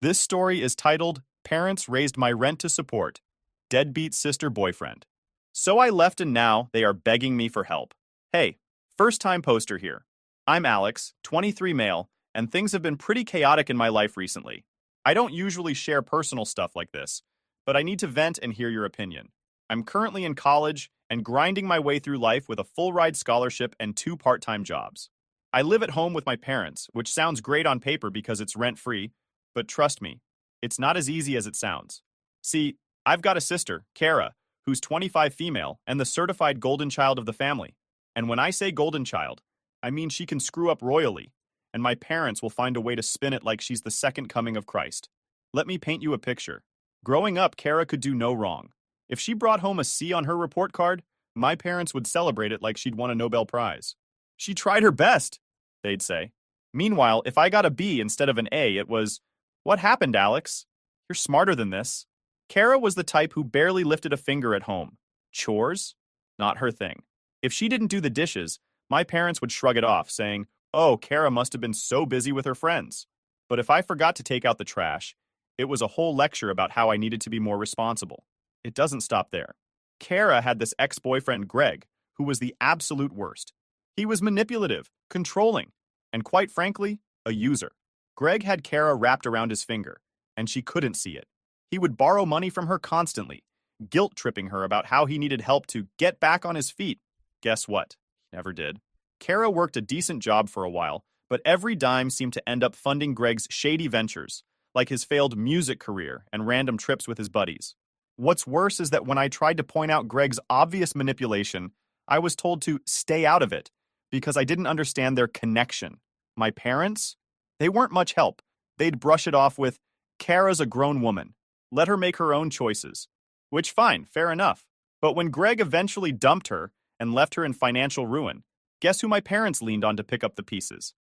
This story is titled Parents Raised My Rent to Support, Deadbeat Sister Boyfriend. So I left and now they are begging me for help. Hey, first time poster here. I'm Alex, 23 male, and things have been pretty chaotic in my life recently. I don't usually share personal stuff like this, but I need to vent and hear your opinion. I'm currently in college and grinding my way through life with a full ride scholarship and 2 part-time jobs. I live at home with my parents, which sounds great on paper because it's rent-free, but trust me, it's not as easy as it sounds. See, I've got a sister, Kara, who's 25 female and the certified golden child of the family. And when I say golden child, I mean she can screw up royally, and my parents will find a way to spin it like she's the second coming of Christ. Let me paint you a picture. Growing up, Kara could do no wrong. If she brought home a C on her report card, my parents would celebrate it like she'd won a Nobel Prize. She tried her best, they'd say. Meanwhile, if I got a B instead of an A, it was, "What happened, Alex? You're smarter than this." Kara was the type who barely lifted a finger at home. Chores? Not her thing. If she didn't do the dishes, my parents would shrug it off, saying, "Oh, Kara must have been so busy with her friends." But if I forgot to take out the trash, it was a whole lecture about how I needed to be more responsible. It doesn't stop there. Kara had this ex-boyfriend, Greg, who was the absolute worst. He was manipulative, controlling, and quite frankly, a user. Greg had Kara wrapped around his finger, and she couldn't see it. He would borrow money from her constantly, guilt-tripping her about how he needed help to get back on his feet. Guess what? He never did. Kara worked a decent job for a while, but every dime seemed to end up funding Greg's shady ventures, like his failed music career and random trips with his buddies. What's worse is that when I tried to point out Greg's obvious manipulation, I was told to stay out of it because I didn't understand their connection. My parents? They weren't much help. They'd brush it off with, "Kara's a grown woman. Let her make her own choices." Which, fine, fair enough. But when Greg eventually dumped her and left her in financial ruin, guess who my parents leaned on to pick up the pieces?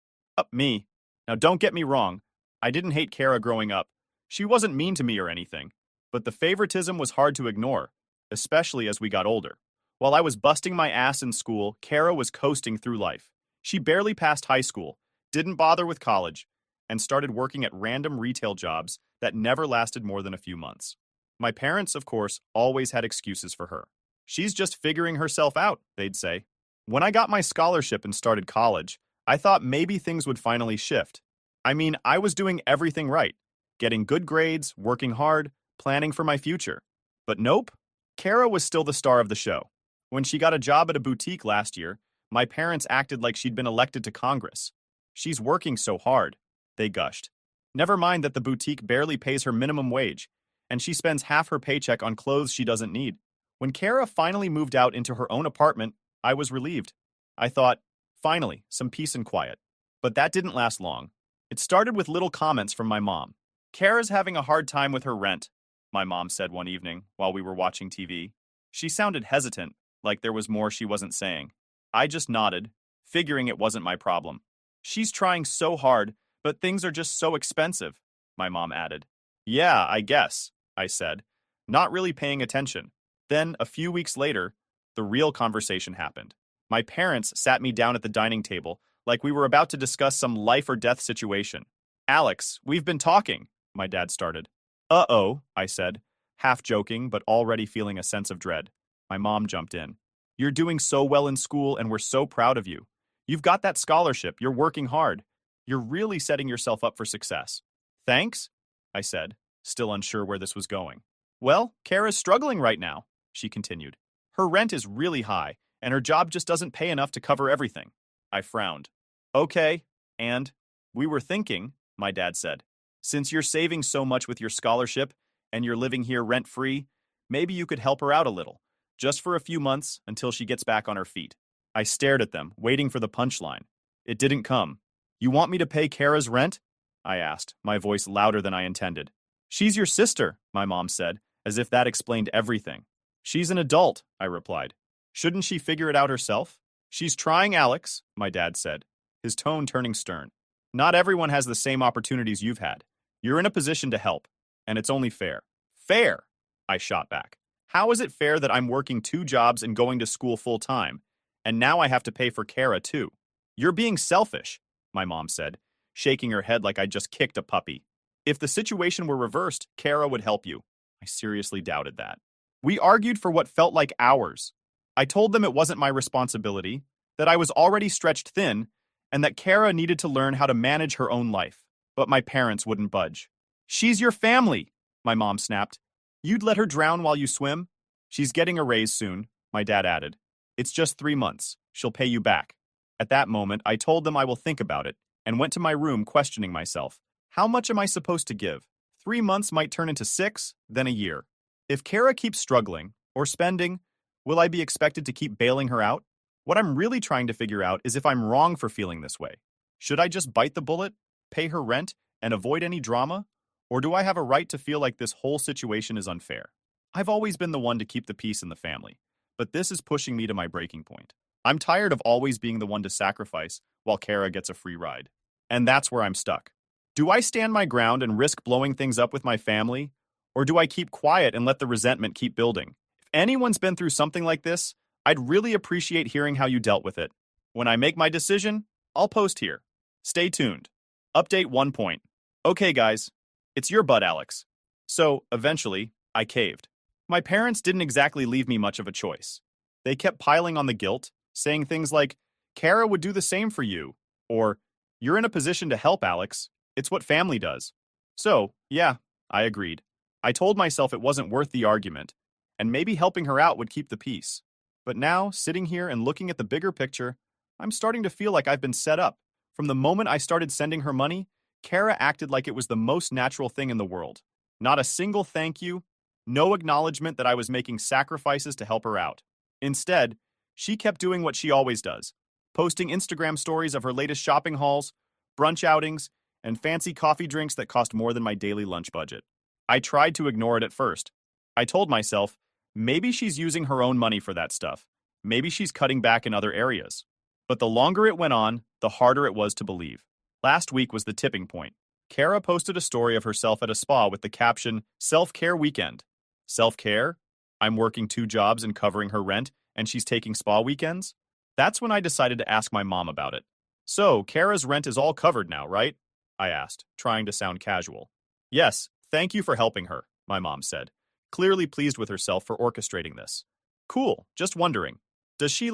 Me. Now don't get me wrong, I didn't hate Kara growing up. She wasn't mean to me or anything. But the favoritism was hard to ignore, especially as we got older. While I was busting my ass in school, Kara was coasting through life. She barely passed high school, didn't bother with college, and started working at random retail jobs that never lasted more than a few months. My parents, of course, always had excuses for her. "She's just figuring herself out," they'd say. When I got my scholarship and started college, I thought maybe things would finally shift. I mean, I was doing everything right, getting good grades, working hard, planning for my future. But nope, Kara was still the star of the show. When she got a job at a boutique last year, my parents acted like she'd been elected to Congress. "She's working so hard," they gushed. Never mind that the boutique barely pays her minimum wage, and she spends half her paycheck on clothes she doesn't need. When Kara finally moved out into her own apartment, I was relieved. I thought, finally, some peace and quiet. But that didn't last long. It started with little comments from my mom. "Kara's having a hard time with her rent," my mom said one evening while we were watching TV. She sounded hesitant, like there was more she wasn't saying. I just nodded, figuring it wasn't my problem. "She's trying so hard, but things are just so expensive," my mom added. "Yeah, I guess," I said, not really paying attention. Then, a few weeks later, the real conversation happened. My parents sat me down at the dining table like we were about to discuss some life or death situation. "Alex, we've been talking," my dad started. "Uh-oh," I said, half joking but already feeling a sense of dread. My mom jumped in. "You're doing so well in school and we're so proud of you. You've got that scholarship, you're working hard. You're really setting yourself up for success." "Thanks," I said, still unsure where this was going. "Well, Kara's struggling right now," she continued. "Her rent is really high, and her job just doesn't pay enough to cover everything." I frowned. "Okay, and?" "We were thinking," my dad said, "since you're saving so much with your scholarship and you're living here rent-free, maybe you could help her out a little, just for a few months until she gets back on her feet." I stared at them, waiting for the punchline. It didn't come. "You want me to pay Kara's rent?" I asked, my voice louder than I intended. "She's your sister," my mom said, as if that explained everything. "She's an adult," I replied. "Shouldn't she figure it out herself?" "She's trying, Alex," my dad said, his tone turning stern. "Not everyone has the same opportunities you've had. You're in a position to help, and it's only fair." "Fair?" I shot back. "How is it fair that I'm working 2 jobs and going to school full-time, and now I have to pay for Kara too?" "You're being selfish," my mom said, shaking her head like I'd just kicked a puppy. If the situation were reversed, Kara would help you. I seriously doubted that. We argued for what felt like hours. I told them it wasn't my responsibility, that I was already stretched thin, and that Kara needed to learn how to manage her own life. But my parents wouldn't budge. She's your family, my mom snapped. You'd let her drown while you swim? She's getting a raise soon, my dad added. It's just 3 months. She'll pay you back. At that moment, I told them I will think about it, and went to my room questioning myself. How much am I supposed to give? 3 months might turn into 6, then a year. If Kara keeps struggling, or spending, will I be expected to keep bailing her out? What I'm really trying to figure out is if I'm wrong for feeling this way. Should I just bite the bullet, pay her rent, and avoid any drama? Or do I have a right to feel like this whole situation is unfair? I've always been the one to keep the peace in the family, but this is pushing me to my breaking point. I'm tired of always being the one to sacrifice while Kara gets a free ride. And that's where I'm stuck. Do I stand my ground and risk blowing things up with my family? Or do I keep quiet and let the resentment keep building? If anyone's been through something like this, I'd really appreciate hearing how you dealt with it. When I make my decision, I'll post here. Stay tuned. Update 1 point. Okay, guys, it's your butt, Alex. So, eventually, I caved. My parents didn't exactly leave me much of a choice. They kept piling on the guilt, saying things like, Kara would do the same for you, or, you're in a position to help, Alex. It's what family does. So, yeah, I agreed. I told myself it wasn't worth the argument, and maybe helping her out would keep the peace. But now, sitting here and looking at the bigger picture, I'm starting to feel like I've been set up. From the moment I started sending her money, Kara acted like it was the most natural thing in the world. Not a single thank you, no acknowledgement that I was making sacrifices to help her out. Instead, she kept doing what she always does, posting Instagram stories of her latest shopping hauls, brunch outings, and fancy coffee drinks that cost more than my daily lunch budget. I tried to ignore it at first. I told myself, maybe she's using her own money for that stuff. Maybe she's cutting back in other areas. But the longer it went on, the harder it was to believe. Last week was the tipping point. Kara posted a story of herself at a spa with the caption, Self-Care Weekend. Self-care? I'm working 2 jobs and covering her rent, and she's taking spa weekends? That's when I decided to ask my mom about it. So, Kara's rent is all covered now, right? I asked, trying to sound casual. Yes, thank you for helping her, my mom said, clearly pleased with herself for orchestrating this. Cool, just wondering. Does she,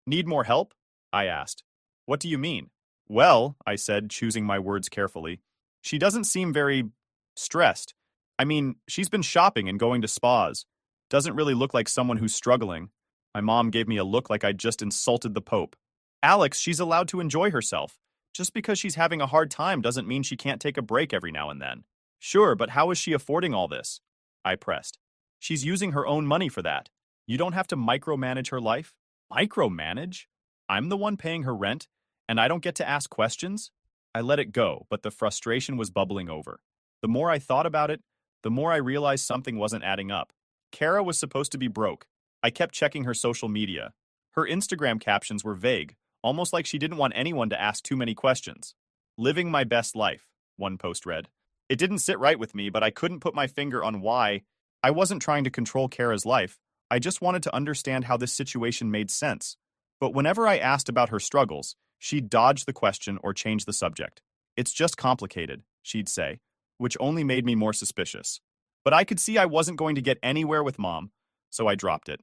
need more help? I asked. What do you mean? Well, I said, choosing my words carefully, she doesn't seem very stressed. I mean, she's been shopping and going to spas. Doesn't really look like someone who's struggling. My mom gave me a look like I'd just insulted the Pope. Alex, she's allowed to enjoy herself. Just because she's having a hard time doesn't mean she can't take a break every now and then. Sure, but how is she affording all this? I pressed. She's using her own money for that. You don't have to micromanage her life. Micromanage? I'm the one paying her rent, and I don't get to ask questions? I let it go, but the frustration was bubbling over. The more I thought about it, the more I realized something wasn't adding up. Kara was supposed to be broke. I kept checking her social media. Her Instagram captions were vague, almost like she didn't want anyone to ask too many questions. Living my best life, one post read. It didn't sit right with me, but I couldn't put my finger on why. I wasn't trying to control Kara's life. I just wanted to understand how this situation made sense. But whenever I asked about her struggles, she'd dodge the question or change the subject. It's just complicated, she'd say, which only made me more suspicious. But I could see I wasn't going to get anywhere with Mom, so I dropped it.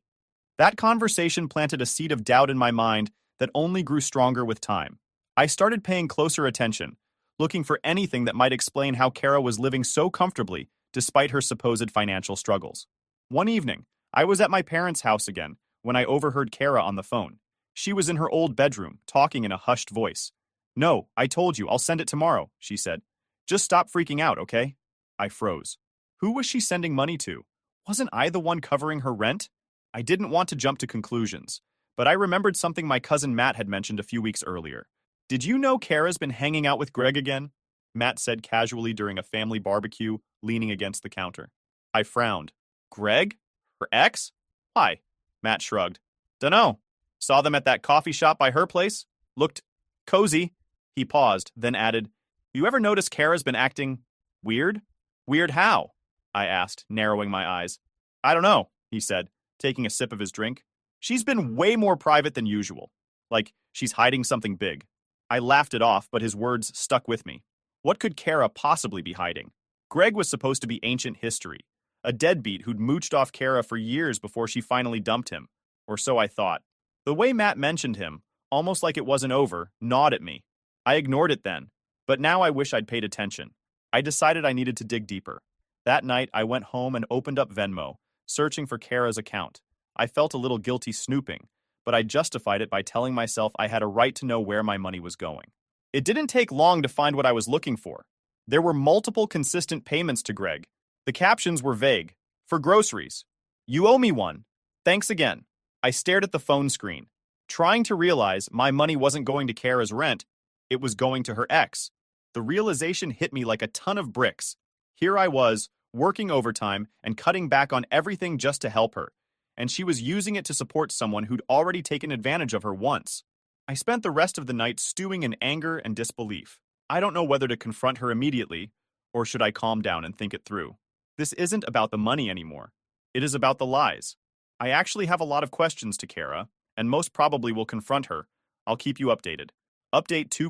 That conversation planted a seed of doubt in my mind that only grew stronger with time. I started paying closer attention, looking for anything that might explain how Kara was living so comfortably despite her supposed financial struggles. One evening, I was at my parents' house again when I overheard Kara on the phone. She was in her old bedroom, talking in a hushed voice. No, I told you, I'll send it tomorrow, she said. Just stop freaking out, okay? I froze. Who was she sending money to? Wasn't I the one covering her rent? I didn't want to jump to conclusions, but I remembered something my cousin Matt had mentioned a few weeks earlier. Did you know Kara's been hanging out with Greg again? Matt said casually during a family barbecue, leaning against the counter. I frowned. Greg? Her ex? Why? Matt shrugged. Dunno. Saw them at that coffee shop by her place. Looked cozy. He paused, then added, You ever notice Kara's been acting weird? Weird how? I asked, narrowing my eyes. I don't know, he said, taking a sip of his drink. She's been way more private than usual. Like she's hiding something big. I laughed it off, but his words stuck with me. What could Kara possibly be hiding? Greg was supposed to be ancient history, a deadbeat who'd mooched off Kara for years before she finally dumped him. Or so I thought. The way Matt mentioned him, almost like it wasn't over, gnawed at me. I ignored it then, but now I wish I'd paid attention. I decided I needed to dig deeper. That night, I went home and opened up Venmo, searching for Kara's account. I felt a little guilty snooping, but I justified it by telling myself I had a right to know where my money was going. It didn't take long to find what I was looking for. There were multiple consistent payments to Greg. The captions were vague. For groceries. You owe me one. Thanks again. I stared at the phone screen, trying to realize my money wasn't going to Kara's rent, it was going to her ex. The realization hit me like a ton of bricks. Here I was, working overtime and cutting back on everything just to help her, and she was using it to support someone who'd already taken advantage of her once. I spent the rest of the night stewing in anger and disbelief. I don't know whether to confront her immediately, or should I calm down and think it through. This isn't about the money anymore. It is about the lies. I actually have a lot of questions to Kara, and most probably will confront her. I'll keep you updated. Update 2: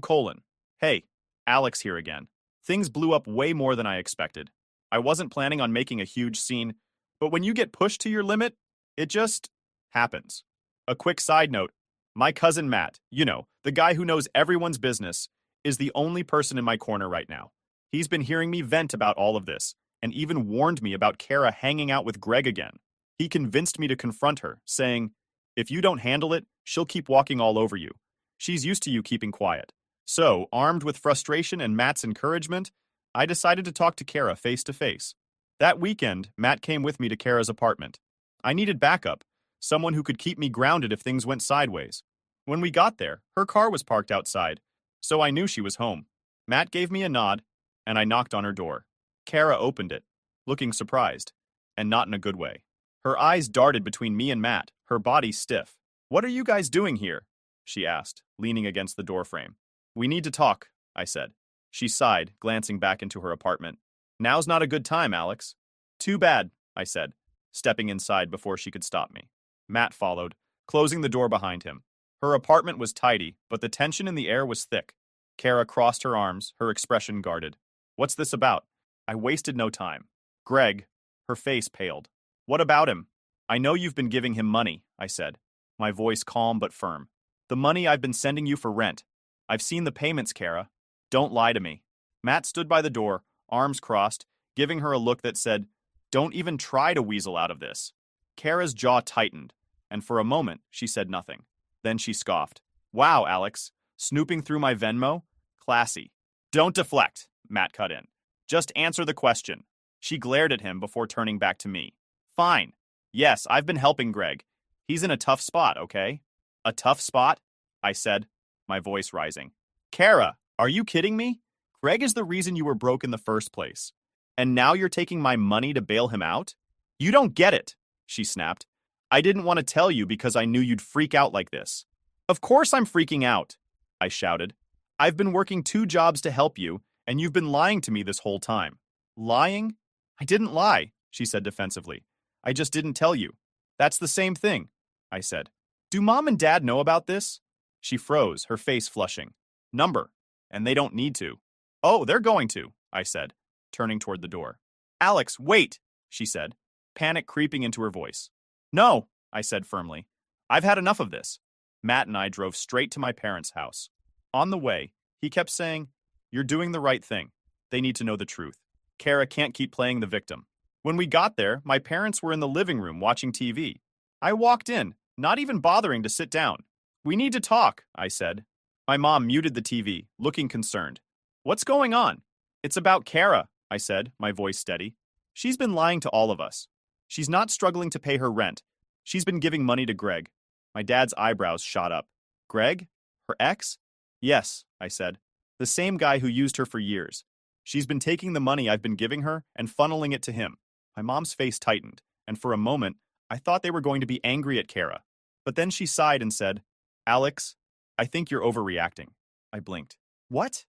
Hey, Alex here again. Things blew up way more than I expected. I wasn't planning on making a huge scene, but when you get pushed to your limit, it just happens. A quick side note, my cousin Matt, the guy who knows everyone's business, is the only person in my corner right now. He's been hearing me vent about all of this, and even warned me about Kara hanging out with Greg again. He convinced me to confront her, saying, if you don't handle it, she'll keep walking all over you. She's used to you keeping quiet. So, armed with frustration and Matt's encouragement, I decided to talk to Kara face to face. That weekend, Matt came with me to Kara's apartment. I needed backup, someone who could keep me grounded if things went sideways. When we got there, her car was parked outside, so I knew she was home. Matt gave me a nod, and I knocked on her door. Kara opened it, looking surprised, and not in a good way. Her eyes darted between me and Matt, her body stiff. What are you guys doing here? She asked, leaning against the doorframe. We need to talk, I said. She sighed, glancing back into her apartment. Now's not a good time, Alex. Too bad, I said, stepping inside before she could stop me. Matt followed, closing the door behind him. Her apartment was tidy, but the tension in the air was thick. Kara crossed her arms, her expression guarded. What's this about? I wasted no time. Greg, her face paled. What about him? I know you've been giving him money, I said, my voice calm but firm. The money I've been sending you for rent. I've seen the payments, Kara. Don't lie to me. Matt stood by the door, arms crossed, giving her a look that said, don't even try to weasel out of this. Kara's jaw tightened, and for a moment, she said nothing. Then she scoffed. Wow, Alex. Snooping through my Venmo? Classy. Don't deflect, Matt cut in. Just answer the question. She glared at him before turning back to me. Fine. Yes, I've been helping Greg. He's in a tough spot, okay? A tough spot? I said, my voice rising. Kara, are you kidding me? Greg is the reason you were broke in the first place. And now you're taking my money to bail him out? You don't get it, she snapped. I didn't want to tell you because I knew you'd freak out like this. Of course I'm freaking out, I shouted. I've been working 2 jobs to help you, and you've been lying to me this whole time. Lying? I didn't lie, she said defensively. I just didn't tell you. That's the same thing, I said. Do Mom and Dad know about this? She froze, her face flushing. Number. And they don't need to. Oh, they're going to, I said, turning toward the door. Alex, wait, she said, panic creeping into her voice. No, I said firmly. I've had enough of this. Matt and I drove straight to my parents' house. On the way, he kept saying, you're doing the right thing. They need to know the truth. Kara can't keep playing the victim. When we got there, my parents were in the living room watching TV. I walked in, not even bothering to sit down. We need to talk, I said. My mom muted the TV, looking concerned. What's going on? It's about Kara, I said, my voice steady. She's been lying to all of us. She's not struggling to pay her rent. She's been giving money to Greg. My dad's eyebrows shot up. Greg? Her ex? Yes, I said. The same guy who used her for years. She's been taking the money I've been giving her and funneling it to him. My mom's face tightened, and for a moment, I thought they were going to be angry at Kara. But then she sighed and said, Alex, I think you're overreacting. I blinked. What?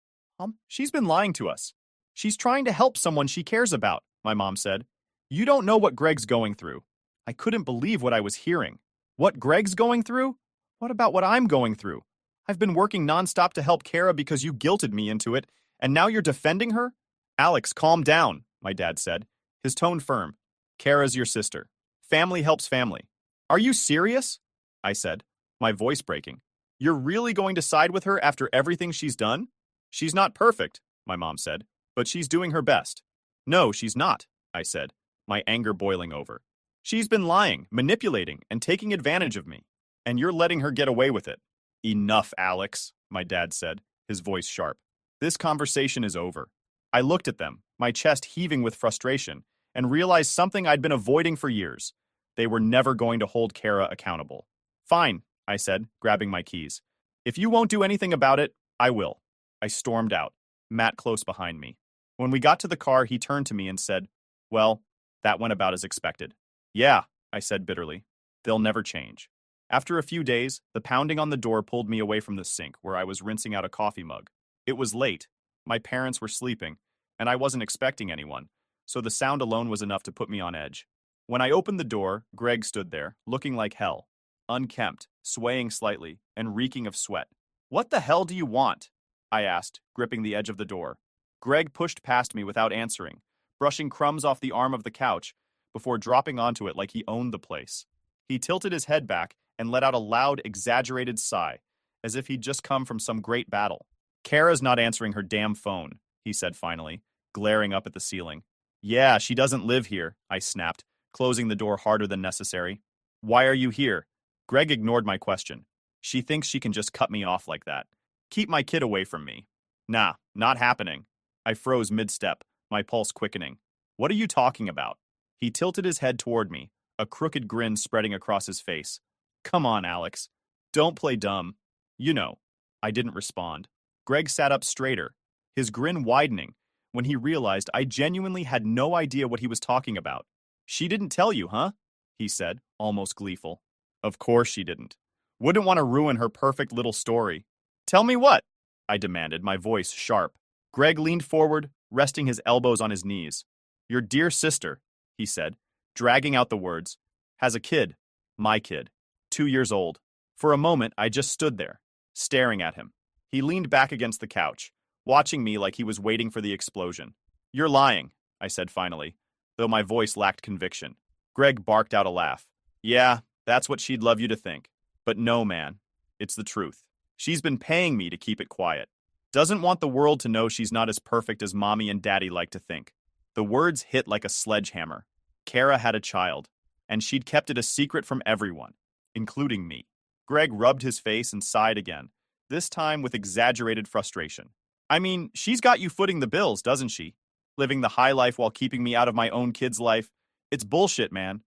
She's been lying to us. She's trying to help someone she cares about, my mom said. You don't know what Greg's going through. I couldn't believe what I was hearing. What Greg's going through? What about what I'm going through? I've been working nonstop to help Kara because you guilted me into it, and now you're defending her? Alex, calm down, my dad said, his tone firm. Kara's your sister. Family helps family. Are you serious? I said, my voice breaking. You're really going to side with her after everything she's done? She's not perfect, my mom said, but she's doing her best. No, she's not, I said, my anger boiling over. She's been lying, manipulating, and taking advantage of me. And you're letting her get away with it. Enough, Alex, my dad said, his voice sharp. This conversation is over. I looked at them, my chest heaving with frustration, and realized something I'd been avoiding for years. They were never going to hold Kara accountable. Fine, I said, grabbing my keys. If you won't do anything about it, I will. I stormed out, Matt close behind me. When we got to the car, he turned to me and said, well, that went about as expected. Yeah, I said bitterly. They'll never change. After a few days, the pounding on the door pulled me away from the sink where I was rinsing out a coffee mug. It was late. My parents were sleeping, and I wasn't expecting anyone, so the sound alone was enough to put me on edge. When I opened the door, Greg stood there, looking like hell. Unkempt, swaying slightly, and reeking of sweat. What the hell do you want? I asked, gripping the edge of the door. Greg pushed past me without answering, brushing crumbs off the arm of the couch before dropping onto it like he owned the place. He tilted his head back and let out a loud, exaggerated sigh, as if he'd just come from some great battle. Kara's not answering her damn phone, he said finally, glaring up at the ceiling. Yeah, she doesn't live here, I snapped, closing the door harder than necessary. Why are you here? Greg ignored my question. She thinks she can just cut me off like that. Keep my kid away from me. Nah, not happening. I froze mid-step, my pulse quickening. What are you talking about? He tilted his head toward me, a crooked grin spreading across his face. Come on, Alex. Don't play dumb. You know. I didn't respond. Greg sat up straighter, his grin widening, when he realized I genuinely had no idea what he was talking about. She didn't tell you, huh? He said, almost gleeful. Of course she didn't. Wouldn't want to ruin her perfect little story. Tell me what? I demanded, my voice sharp. Greg leaned forward, resting his elbows on his knees. Your dear sister, he said, dragging out the words, has a kid. My kid. 2 years old. For a moment, I just stood there, staring at him. He leaned back against the couch, watching me like he was waiting for the explosion. You're lying, I said finally, though my voice lacked conviction. Greg barked out a laugh. Yeah, that's what she'd love you to think. But no, man. It's the truth. She's been paying me to keep it quiet. Doesn't want the world to know she's not as perfect as mommy and daddy like to think. The words hit like a sledgehammer. Kara had a child, and she'd kept it a secret from everyone, including me. Greg rubbed his face and sighed again, this time with exaggerated frustration. I mean, she's got you footing the bills, doesn't she? Living the high life while keeping me out of my own kid's life. It's bullshit, man.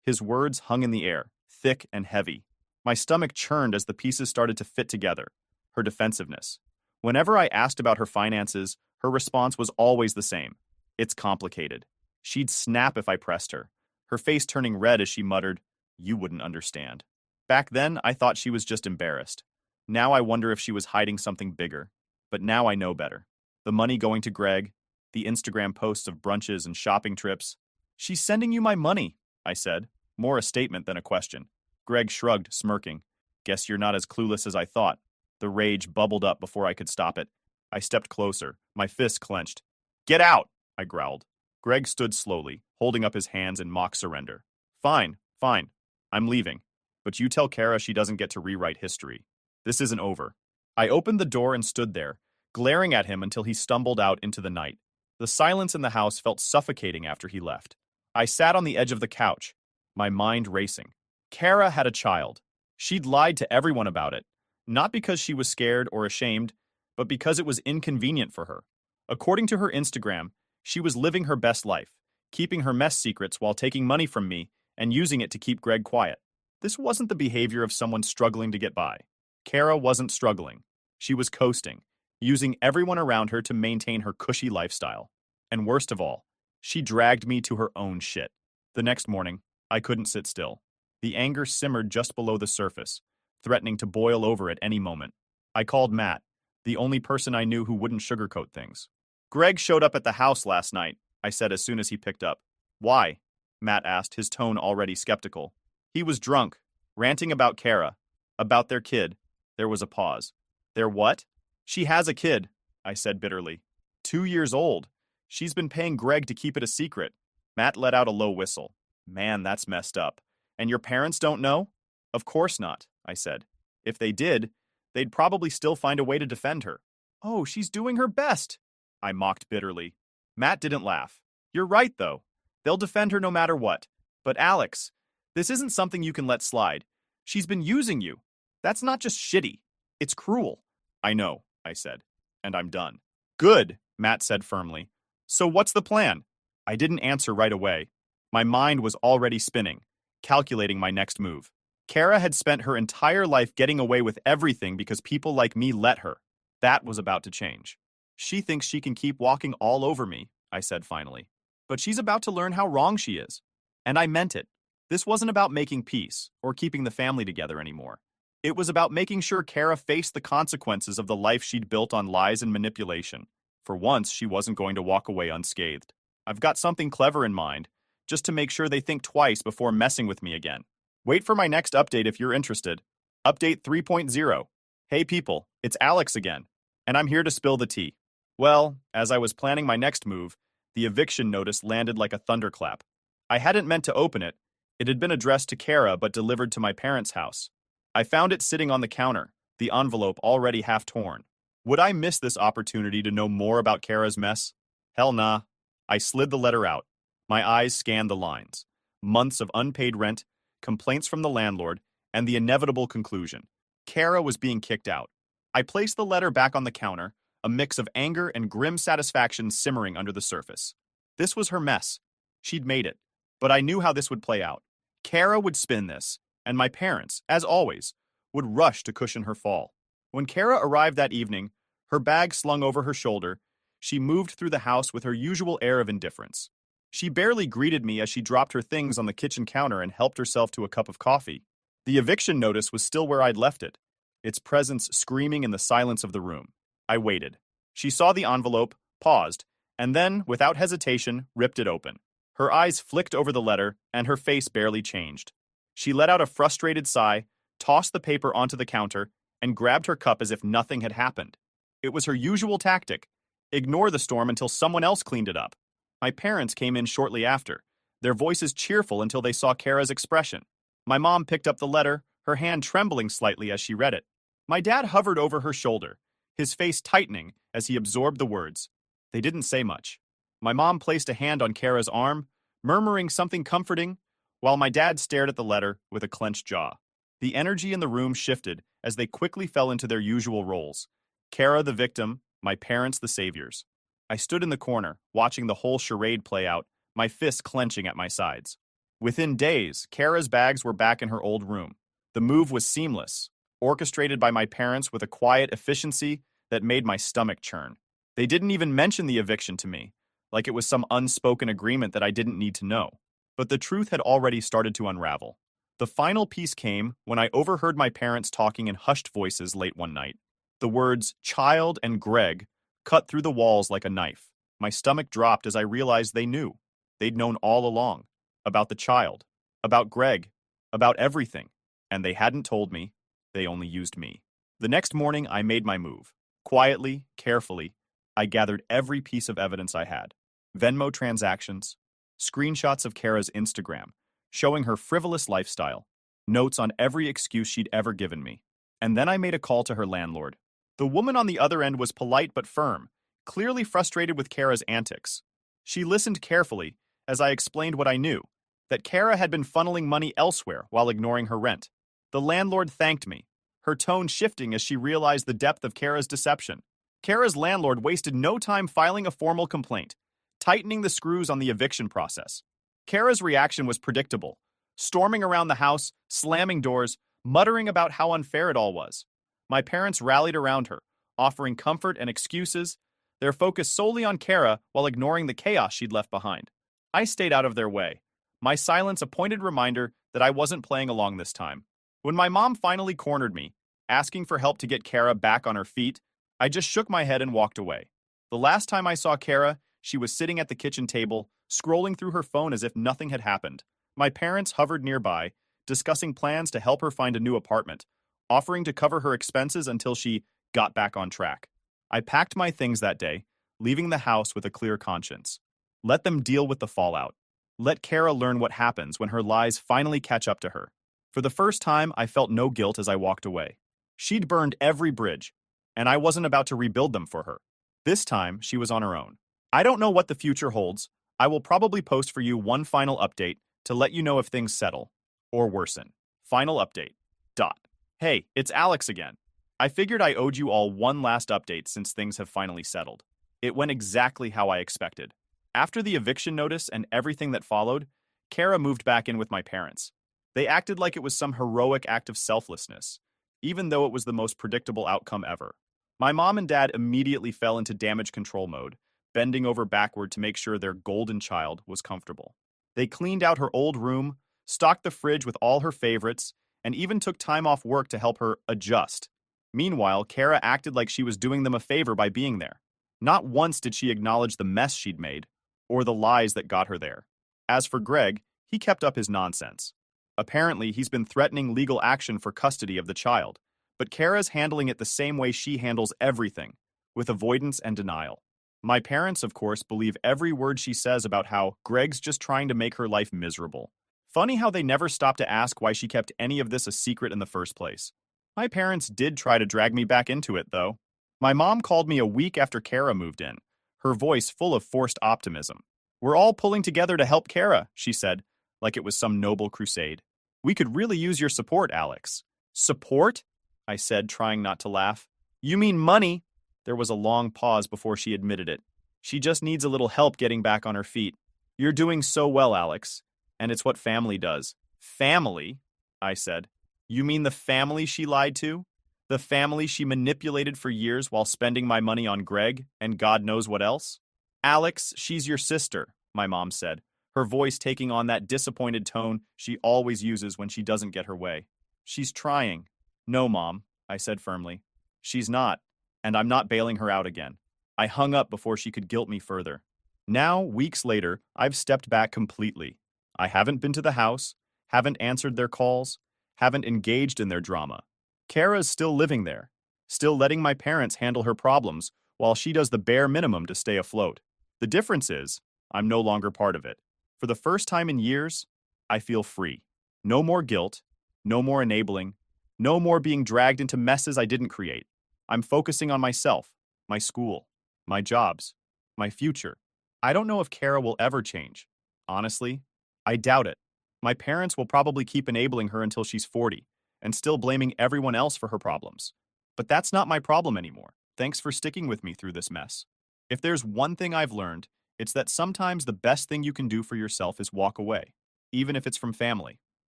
His words hung in the air, thick and heavy. My stomach churned as the pieces started to fit together. Her defensiveness. Whenever I asked about her finances, her response was always the same. It's complicated. She'd snap if I pressed her, her face turning red as she muttered, you wouldn't understand. Back then, I thought she was just embarrassed. Now I wonder if she was hiding something bigger. But now I know better. The money going to Greg, the Instagram posts of brunches and shopping trips. She's sending you my money, I said, more a statement than a question. Greg shrugged, smirking. Guess you're not as clueless as I thought. The rage bubbled up before I could stop it. I stepped closer, my fists clenched. Get out, I growled. Greg stood slowly, holding up his hands in mock surrender. Fine, fine. I'm leaving. But you tell Kara she doesn't get to rewrite history. This isn't over. I opened the door and stood there, glaring at him until he stumbled out into the night. The silence in the house felt suffocating after he left. I sat on the edge of the couch, my mind racing. Kara had a child. She'd lied to everyone about it, not because she was scared or ashamed, but because it was inconvenient for her. According to her Instagram, she was living her best life, keeping her mess secrets while taking money from me and using it to keep Greg quiet. This wasn't the behavior of someone struggling to get by. Kara wasn't struggling. She was coasting, using everyone around her to maintain her cushy lifestyle. And worst of all, she dragged me to her own shit. The next morning, I couldn't sit still. The anger simmered just below the surface, threatening to boil over at any moment. I called Matt, the only person I knew who wouldn't sugarcoat things. Greg showed up at the house last night, I said as soon as he picked up. Why? Matt asked, his tone already skeptical. He was drunk, ranting about Kara, about their kid. There was a pause. Their what? She has a kid, I said bitterly. 2 years old. She's been paying Greg to keep it a secret. Matt let out a low whistle. Man, that's messed up. And your parents don't know? Of course not, I said. If they did, they'd probably still find a way to defend her. Oh, she's doing her best, I mocked bitterly. Matt didn't laugh. You're right, though. They'll defend her no matter what. But Alex, this isn't something you can let slide. She's been using you. That's not just shitty. It's cruel. I know, I said. And I'm done. Good, Matt said firmly. So what's the plan? I didn't answer right away. My mind was already spinning, calculating my next move. Kara had spent her entire life getting away with everything because people like me let her. That was about to change. She thinks she can keep walking all over me, I said finally. But she's about to learn how wrong she is. And I meant it. This wasn't about making peace or keeping the family together anymore. It was about making sure Kara faced the consequences of the life she'd built on lies and manipulation. For once, she wasn't going to walk away unscathed. I've got something clever in mind, just to make sure they think twice before messing with me again. Wait for my next update if you're interested. Update 3.0. Hey people, it's Alex again, and I'm here to spill the tea. Well, as I was planning my next move, the eviction notice landed like a thunderclap. I hadn't meant to open it. It had been addressed to Kara but delivered to my parents' house. I found it sitting on the counter, the envelope already half torn. Would I miss this opportunity to know more about Kara's mess? Hell nah. I slid the letter out. My eyes scanned the lines. Months of unpaid rent, complaints from the landlord, and the inevitable conclusion. Kara was being kicked out. I placed the letter back on the counter, a mix of anger and grim satisfaction simmering under the surface. This was her mess. She'd made it. But I knew how this would play out. Kara would spin this, and my parents, as always, would rush to cushion her fall. When Kara arrived that evening, her bag slung over her shoulder, she moved through the house with her usual air of indifference. She barely greeted me as she dropped her things on the kitchen counter and helped herself to a cup of coffee. The eviction notice was still where I'd left it, its presence screaming in the silence of the room. I waited. She saw the envelope, paused, and then, without hesitation, ripped it open. Her eyes flicked over the letter, and her face barely changed. She let out a frustrated sigh, tossed the paper onto the counter, and grabbed her cup as if nothing had happened. It was her usual tactic. Ignore the storm until someone else cleaned it up. My parents came in shortly after, their voices cheerful until they saw Kara's expression. My mom picked up the letter, her hand trembling slightly as she read it. My dad hovered over her shoulder, his face tightening as he absorbed the words. They didn't say much. My mom placed a hand on Kara's arm, murmuring something comforting, while my dad stared at the letter with a clenched jaw. The energy in the room shifted as they quickly fell into their usual roles. Kara the victim, my parents the saviors. I stood in the corner, watching the whole charade play out, my fists clenching at my sides. Within days, Kara's bags were back in her old room. The move was seamless, orchestrated by my parents with a quiet efficiency that made my stomach churn. They didn't even mention the eviction to me, like it was some unspoken agreement that I didn't need to know. But the truth had already started to unravel. The final piece came when I overheard my parents talking in hushed voices late one night. The words "child" and "Greg" cut through the walls like a knife. My stomach dropped as I realized they knew. They'd known all along. About the child. About Greg. About everything. And they hadn't told me. They only used me. The next morning, I made my move. Quietly, carefully, I gathered every piece of evidence I had. Venmo transactions, screenshots of Kara's Instagram, showing her frivolous lifestyle, notes on every excuse she'd ever given me. And then I made a call to her landlord. The woman on the other end was polite but firm, clearly frustrated with Kara's antics. She listened carefully as I explained what I knew, that Kara had been funneling money elsewhere while ignoring her rent. The landlord thanked me, her tone shifting as she realized the depth of Kara's deception. Kara's landlord wasted no time filing a formal complaint, tightening the screws on the eviction process. Kara's reaction was predictable, storming around the house, slamming doors, muttering about how unfair it all was. My parents rallied around her, offering comfort and excuses, their focus solely on Kara while ignoring the chaos she'd left behind. I stayed out of their way, my silence a pointed reminder that I wasn't playing along this time. When my mom finally cornered me, asking for help to get Kara back on her feet, I just shook my head and walked away. The last time I saw Kara, she was sitting at the kitchen table, scrolling through her phone as if nothing had happened. My parents hovered nearby, discussing plans to help her find a new apartment, offering to cover her expenses until she got back on track. I packed my things that day, leaving the house with a clear conscience. Let them deal with the fallout. Let Kara learn what happens when her lies finally catch up to her. For the first time, I felt no guilt as I walked away. She'd burned every bridge, and I wasn't about to rebuild them for her. This time, she was on her own. I don't know what the future holds. I will probably post for you one final update to let you know if things settle or worsen. Final update. Dot. Hey, it's Alex again. I figured I owed you all one last update since things have finally settled. It went exactly how I expected. After the eviction notice and everything that followed, Kara moved back in with my parents. They acted like it was some heroic act of selflessness, even though it was the most predictable outcome ever. My mom and dad immediately fell into damage control mode, bending over backward to make sure their golden child was comfortable. They cleaned out her old room, stocked the fridge with all her favorites, and even took time off work to help her adjust. Meanwhile, Kara acted like she was doing them a favor by being there. Not once did she acknowledge the mess she'd made, or the lies that got her there. As for Greg, he kept up his nonsense. Apparently, he's been threatening legal action for custody of the child, but Kara's handling it the same way she handles everything, with avoidance and denial. My parents, of course, believe every word she says about how Greg's just trying to make her life miserable. Funny how they never stop to ask why she kept any of this a secret in the first place. My parents did try to drag me back into it, though. My mom called me a week after Kara moved in, her voice full of forced optimism. "We're all pulling together to help Kara," she said, like it was some noble crusade. "We could really use your support, Alex." "Support?" I said, trying not to laugh. "You mean money?" There was a long pause before she admitted it. "She just needs a little help getting back on her feet." "You're doing so well, Alex. And it's what family does." "Family?" I said. "You mean the family she lied to? The family she manipulated for years while spending my money on Greg and God knows what else?" "Alex, she's your sister," my mom said, her voice taking on that disappointed tone she always uses when she doesn't get her way. "She's trying." "No, Mom," I said firmly. "She's not, and I'm not bailing her out again." I hung up before she could guilt me further. Now, weeks later, I've stepped back completely. I haven't been to the house, haven't answered their calls, haven't engaged in their drama. Kara's still living there, still letting my parents handle her problems while she does the bare minimum to stay afloat. The difference is, I'm no longer part of it. For the first time in years, I feel free. No more guilt, no more enabling, no more being dragged into messes I didn't create. I'm focusing on myself, my school, my jobs, my future. I don't know if Kara will ever change. Honestly, I doubt it. My parents will probably keep enabling her until she's 40, and still blaming everyone else for her problems. But that's not my problem anymore. Thanks for sticking with me through this mess. If there's one thing I've learned, it's that sometimes the best thing you can do for yourself is walk away, even if it's from family.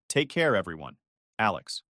Take care, everyone. Alex.